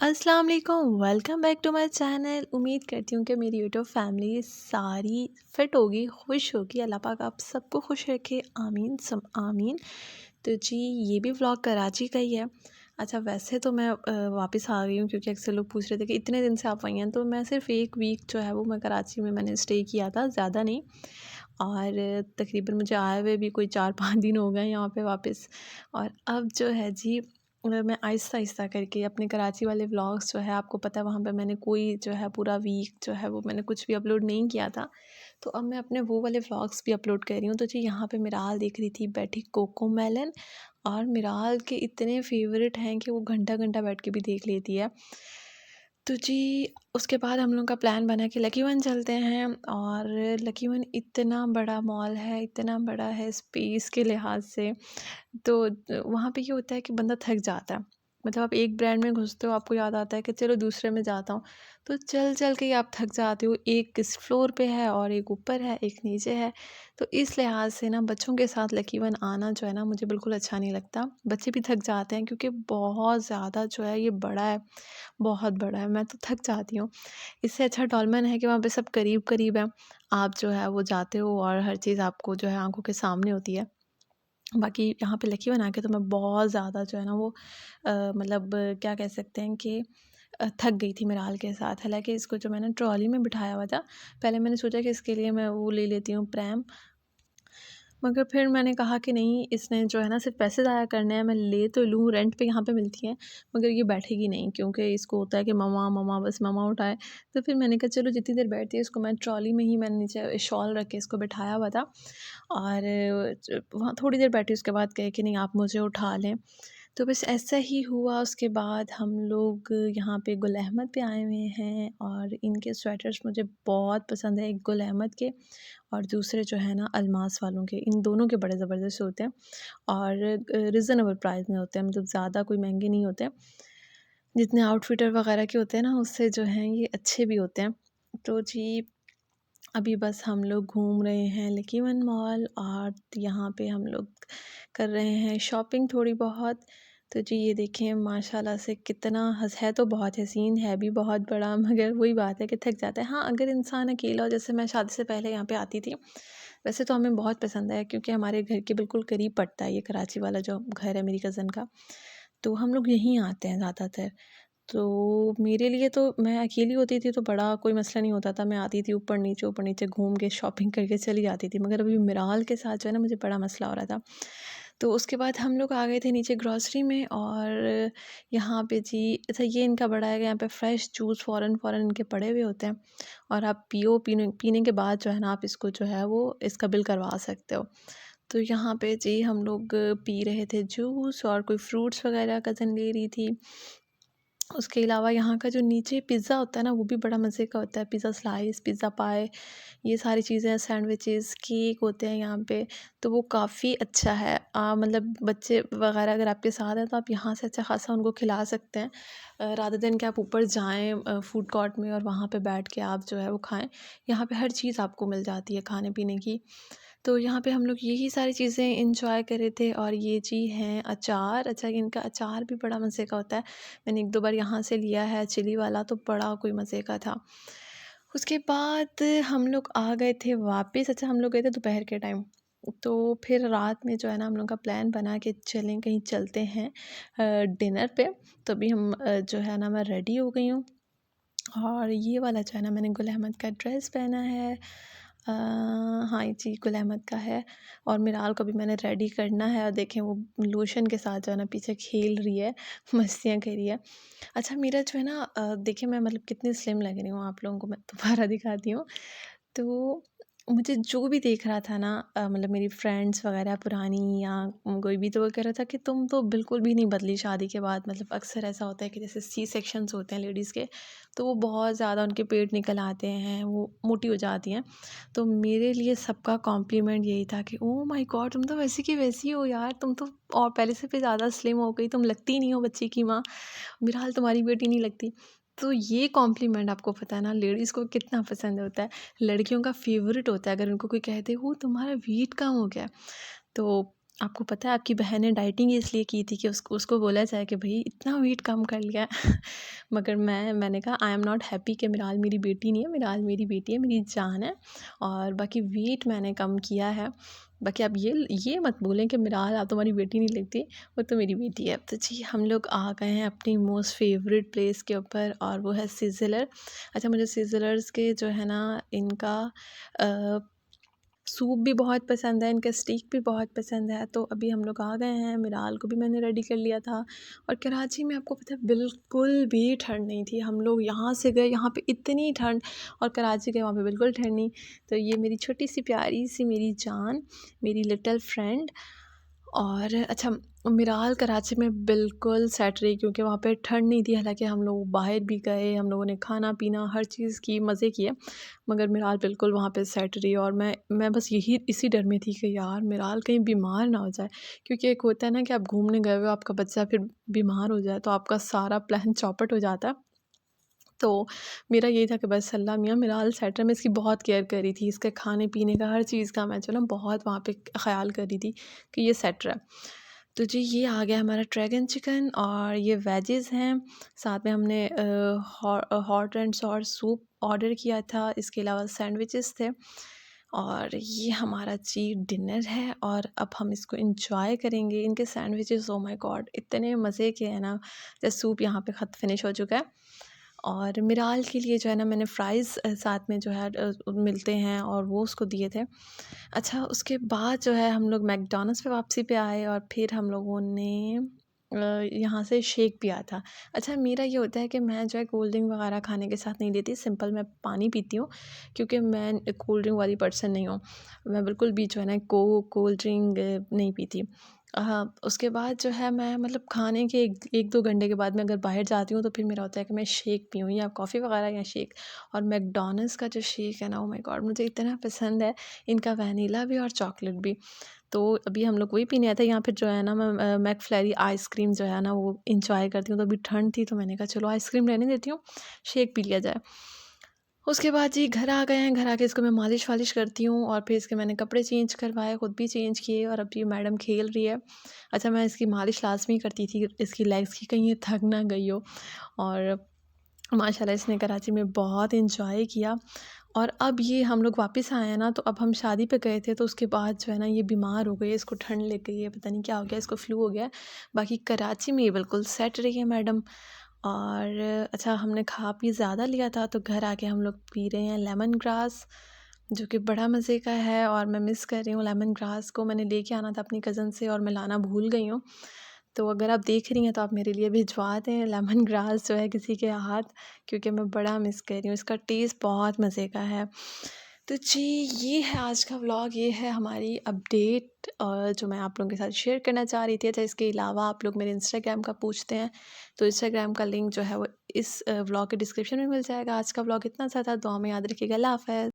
अस्सलाम वालेकुम, welcome back to my channel. उम्मीद करती हूँ कि मेरी यूट्यूब फैमिली सारी फिट होगी, खुश होगी। अल्लाह पाक आप सबको खुश रखे, आमीन सम आमीन। तो जी, ये भी व्लॉग कराची का ही है। अच्छा, वैसे तो मैं वापस आ गई हूँ क्योंकि अक्सर लोग पूछ रहे थे कि इतने दिन से आप वहीं हैं। तो मैं सिर्फ एक वीक जो है वो मैं कराची में मैंने स्टे किया था, ज़्यादा नहीं। और तकरीबन मुझे आए हुए भी कोई 4-5 दिन हो गए यहाँ पे वापस। और अब जो है जी, मैं आहिस्ता-आहिस्ता करके अपने कराची वाले व्लॉग्स जो है, आपको पता है वहाँ पे मैंने कोई जो है पूरा वीक जो है वो मैंने कुछ भी अपलोड नहीं किया था। तो अब मैं अपने वो वाले व्लॉग्स भी अपलोड कर रही हूँ। तो जी, यहाँ पे मिराल देख रही थी बैठी कोकोमेलन। और मिराल के इतने फ़ेवरेट हैं कि वो घंटा-घंटा बैठ के भी देख लेती है। तो जी, उसके बाद हम लोग का प्लान बना कि लकी वन चलते हैं। और लकी वन इतना बड़ा मॉल है, इतना बड़ा है स्पेस के लिहाज से। तो वहाँ पे ये होता है कि बंदा थक जाता है। मतलब आप एक ब्रांड में घुसते हो, आपको याद आता है कि चलो दूसरे में जाता हूँ। तो चल-चल के ही आप थक जाते हो। एक इस फ्लोर पे है और एक ऊपर है, एक नीचे है। तो इस लिहाज से ना बच्चों के साथ लकी वन आना जो है ना मुझे बिल्कुल अच्छा नहीं लगता। बच्चे भी थक जाते हैं क्योंकि बहुत ज़्यादा जो है ये बड़ा है, बहुत बड़ा है। मैं तो थक जाती हूँ। इससे अच्छा डोलमन है कि वहाँ पे सब करीब-करीब है। आप जो है वो जाते हो और हर चीज़ आपको जो है आँखों के सामने होती है। बाकी यहाँ पे लकी बना के तो मैं बहुत ज़्यादा जो है ना वो मतलब क्या कह सकते हैं कि थक गई थी मिराल के साथ। हालाँकि इसको जो मैंने ट्रॉली में बिठाया हुआ था, पहले मैंने सोचा कि इसके लिए मैं वो ले लेती हूँ प्रैम। मगर फिर मैंने कहा कि नहीं, इसने जो है ना सिर्फ पैसे ज़ाया करने हैं। मैं ले तो लूँ, रेंट पे यहाँ पे मिलती हैं, मगर ये बैठेगी नहीं क्योंकि इसको होता है कि मम्मा मम्मा बस मम्मा उठाए। तो फिर मैंने कहा चलो जितनी देर बैठती है इसको मैं ट्रॉली में ही, मैंने नीचे शॉल रख के इसको बिठाया हुआ था। और वहाँ थोड़ी देर बैठी, उसके बाद कहे कि नहीं आप मुझे उठा लें। तो बस ऐसा ही हुआ। उसके बाद हम लोग यहाँ पे गुल अहमद पे आए हुए हैं और इनके स्वेटर्स मुझे बहुत पसंद है। एक गुल अहमद के और दूसरे जो है ना अलमास वालों के, इन दोनों के बड़े ज़बरदस्त होते हैं। और रिज़नेबल प्राइस में होते हैं, मतलब ज़्यादा कोई महंगे नहीं होते। जितने आउटफिटर वगैरह के होते हैं ना उससे जो हैं ये अच्छे भी होते हैं। तो जी, अभी बस हम लोग घूम रहे हैं लकी वन मॉल और यहाँ पे हम लोग कर रहे हैं शॉपिंग थोड़ी बहुत। तो जी, ये देखें माशाल्लाह से कितना हस है, तो बहुत हसीन है भी बहुत बड़ा, मगर वही बात है कि थक जाता है। हाँ, अगर इंसान अकेला हो, जैसे मैं शादी से पहले यहाँ पे आती थी। वैसे तो हमें बहुत पसंद है क्योंकि हमारे घर के बिल्कुल करीब पड़ता है ये कराची वाला जो घर है मेरी कज़न का। तो हम लोग यहीं आते हैं ज़्यादातर। तो मेरे लिए तो, मैं अकेली होती थी तो बड़ा कोई मसला नहीं होता था। मैं आती थी ऊपर नीचे घूम के शॉपिंग करके चली जाती थी। मगर अभी मिराल के साथ जो है ना मुझे बड़ा मसला हो रहा था। तो उसके बाद हम लोग आ गए थे नीचे ग्रोसरी में। और यहाँ पे जी, अच्छा ये इनका बड़ा है कि यहाँ पे फ्रेश जूस फ़ौरन इनके पड़े हुए होते हैं। और आप पीने पीने के बाद जो है ना आप इसको जो है वो इसका बिल करवा सकते हो। तो यहाँ पे जी हम लोग पी रहे थे जूस और कोई फ्रूट्स वगैरह कज़न ले रही थी। उसके अलावा यहाँ का जो नीचे पिज़्ज़ा होता है ना वो भी बड़ा मज़े का होता है। पिज़्ज़ा स्लाइस, पिज़्ज़ा पाए, ये सारी चीज़ें, सैंडविचेस, केक होते हैं यहाँ पे। तो वो काफ़ी अच्छा है। मतलब बच्चे वगैरह अगर आपके साथ हैं तो आप यहाँ से अच्छा ख़ासा उनको खिला सकते हैं, रादर देन कि आप ऊपर जाएँ फूड कोर्ट में और वहाँ पे बैठ के आप जो है वो खाएँ। यहाँ पे हर चीज़ आपको मिल जाती है खाने पीने की। तो यहाँ पे हम लोग यही सारी चीज़ें एंजॉय कर रहे थे। और ये जी हैं अचार। अच्छा, इनका अचार भी बड़ा मज़े का होता है। मैंने 1-2 बार यहाँ से लिया है चिली वाला, तो बड़ा कोई मज़े का था। उसके बाद हम लोग आ गए थे वापस। अच्छा, हम लोग गए थे दोपहर के टाइम। तो फिर रात में जो है ना हम लोग का प्लान बना कि चलें कहीं चलते हैं डिनर पे। तो अभी हम जो है ना मैं रेडी हो गई हूँ। और ये वाला जो है ना मैंने गुल अहमद का ड्रेस पहना है। हाँ, ये जी गुल अहमद का है। और मिराल को भी मैंने रेडी करना है। और देखें वो लोशन के साथ जो है ना पीछे खेल रही है, मस्तियाँ कर रही है। अच्छा, मेरा जो है ना देखिए मैं मतलब कितनी स्लिम लग रही हूँ, आप लोगों को मैं दोबारा दिखाती हूँ। तो मुझे जो भी देख रहा था ना, मतलब मेरी फ्रेंड्स वगैरह पुरानी या कोई भी, तो वो कह रहा था कि तुम तो बिल्कुल भी नहीं बदली शादी के बाद। मतलब अक्सर ऐसा होता है कि जैसे सी सेक्शंस होते हैं लेडीज़ के, तो वो बहुत ज़्यादा उनके पेट निकल आते हैं, वो मोटी हो जाती हैं। तो मेरे लिए सबका कॉम्प्लीमेंट यही था कि ओह माय गॉड, तुम तो वैसी की वैसी हो यार, तुम तो और पहले से भी ज़्यादा स्लिम हो गई, तुम लगती ही नहीं हो बच्ची की माँ। फिलहाल तुम्हारी बेटी नहीं लगती। तो ये कॉम्प्लीमेंट आपको पता है ना लेडीज़ को कितना पसंद होता है। लड़कियों का फ़ेवरेट होता है अगर उनको कोई कह दे, "ओह! तुम्हारा वेट कम हो गया है।" तो आपको पता है आपकी बहन ने डाइटिंग इसलिए की थी कि उसको उसको बोला जाए कि भाई इतना वेट कम कर लिया है। मगर मैंने कहा आई एम नॉट हैप्पी कि मिराल मेरी बेटी नहीं है, मिराल मेरी बेटी है, मेरी जान है। और बाकी वेट मैंने कम किया है। बाकी आप ये मत बोलें कि मिराल आप तुम्हारी बेटी नहीं लगती, वो तो मेरी बेटी है। तो जी हम लोग आ गए हैं अपनी मोस्ट फेवरेट प्लेस के ऊपर और वो है सिज़लर। अच्छा मुझे सिज़लर्स के जो है ना इनका सूप भी बहुत पसंद है, इनका स्टीक भी बहुत पसंद है। तो अभी हम लोग आ गए हैं, मिराल को भी मैंने रेडी कर लिया था। और कराची में आपको पता है बिल्कुल भी ठंड नहीं थी। हम लोग यहाँ से गए, यहाँ पे इतनी ठंड, और कराची गए वहाँ पे बिल्कुल ठंड नहीं। तो ये मेरी छोटी सी प्यारी सी मेरी जान, मेरी लिटिल फ्रेंड। और अच्छा मिराल कराची में बिल्कुल सेट रही क्योंकि वहाँ पे ठंड नहीं थी। हालांकि हम लोग बाहर भी गए, हम लोगों ने खाना पीना हर चीज़ की मज़े किए, मगर मिराल बिल्कुल वहाँ पे सेट रही। और मैं बस इसी डर में थी कि यार मिराल कहीं बीमार ना हो जाए। क्योंकि एक होता है ना कि आप घूमने गए हो, आपका बच्चा फिर बीमार हो जाए तो आपका सारा प्लान चौपट हो जाता है। तो मेरा ये था कि बस अल्लाह मियाँ मिराल सेट रहे। मैं इसकी बहुत केयर करी थी, इसके खाने पीने का हर चीज़ का मैं जो ना बहुत वहाँ पे ख़्याल करी थी कि ये सेट रहे। तो जी ये आ गया हमारा ड्रैगन चिकन और ये वेजेस हैं। साथ में हमने hot and sour soup order किया था, इसके अलावा सैंडविचेस थे। और ये हमारा जी डिनर है और अब हम इसको इंजॉय करेंगे। इनके सैंडविचेस ओ माय गॉड इतने मज़े के हैं ना। जैसे सूप यहाँ पे ख़त्म फिनिश हो चुका है। और मिराल के लिए जो है ना मैंने फ़्राइज़ साथ में जो है मिलते हैं और वो उसको दिए थे। अच्छा उसके बाद जो है हम लोग मैकडॉनल्ड्स पे वापसी पे आए और फिर हम लोगों ने यहाँ से शेक पिया था। अच्छा मेरा ये होता है कि मैं जो है कोल्ड ड्रिंक वगैरह खाने के साथ नहीं लेती, सिंपल मैं पानी पीती हूँ क्योंकि मैं कोल्ड ड्रिंक वाली पर्सन नहीं हूँ। मैं बिल्कुल भी जो है ना कोल्ड ड्रिंक नहीं पीती। हाँ, उसके बाद जो है मैं मतलब खाने के 1-2 घंटे के बाद मैं अगर बाहर जाती हूँ तो फिर मेरा होता है कि मैं शेक पीऊँ या कॉफ़ी वगैरह या शेक। और मैकडॉनल्ड्स का जो शेक है ना ओह माय गॉड मुझे इतना पसंद है, इनका वैनिला भी और चॉकलेट भी। तो अभी हम लोग वही पीने आए थे। यहाँ पे जो है ना मैं मैकफ्लैरी आइसक्रीम जो है ना वो एंजॉय करती हूँ। तो अभी ठंड थी तो मैंने कहा चलो आइसक्रीम रहने देती हूँ, शेक पी लिया जाए। उसके बाद जी घर आ गए हैं, घर आके इसको मैं मालिश-वालिश करती हूँ और फिर इसके मैंने कपड़े चेंज करवाए, खुद भी चेंज किए और अब ये मैडम खेल रही है। अच्छा मैं इसकी मालिश लाज़मी करती थी इसकी लेग्स की, कहीं ये थक ना गई हो। और माशाल्लाह इसने कराची में बहुत एंजॉय किया। और अब ये हम लोग वापस आए हैं ना, तो अब हम शादी पे गए थे तो उसके बाद जो है ना ये बीमार हो गई है, इसको ठंड लग गई है, पता नहीं क्या हो गया, इसको फ्लू हो गया है। बाकी कराची में ये बिल्कुल सेट रही है मैडम। और अच्छा हमने खा पी ज़्यादा लिया था तो घर आके हम लोग पी रहे हैं लेमन ग्रास, जो कि बड़ा मज़े का है। और मैं मिस कर रही हूँ लेमन ग्रास को, मैंने लेके आना था अपनी कज़न से और मैं लाना भूल गई हूँ। तो अगर आप देख रही हैं तो आप मेरे लिए भिजवा दें लेमन ग्रास जो है किसी के हाथ, क्योंकि मैं बड़ा मिस कर रही हूँ, इसका टेस्ट बहुत मज़े का है। तो जी ये है आज का व्लॉग, ये है हमारी अपडेट जो मैं आप लोगों के साथ शेयर करना चाह रही थी। अच्छा इसके अलावा आप लोग मेरे इंस्टाग्राम का पूछते हैं तो इंस्टाग्राम का लिंक जो है वो इस व्लॉग के डिस्क्रिप्शन में मिल जाएगा। आज का व्लॉग इतना सा था, दुआ में याद रखिएगा। अल्लाह हाफ़िज़।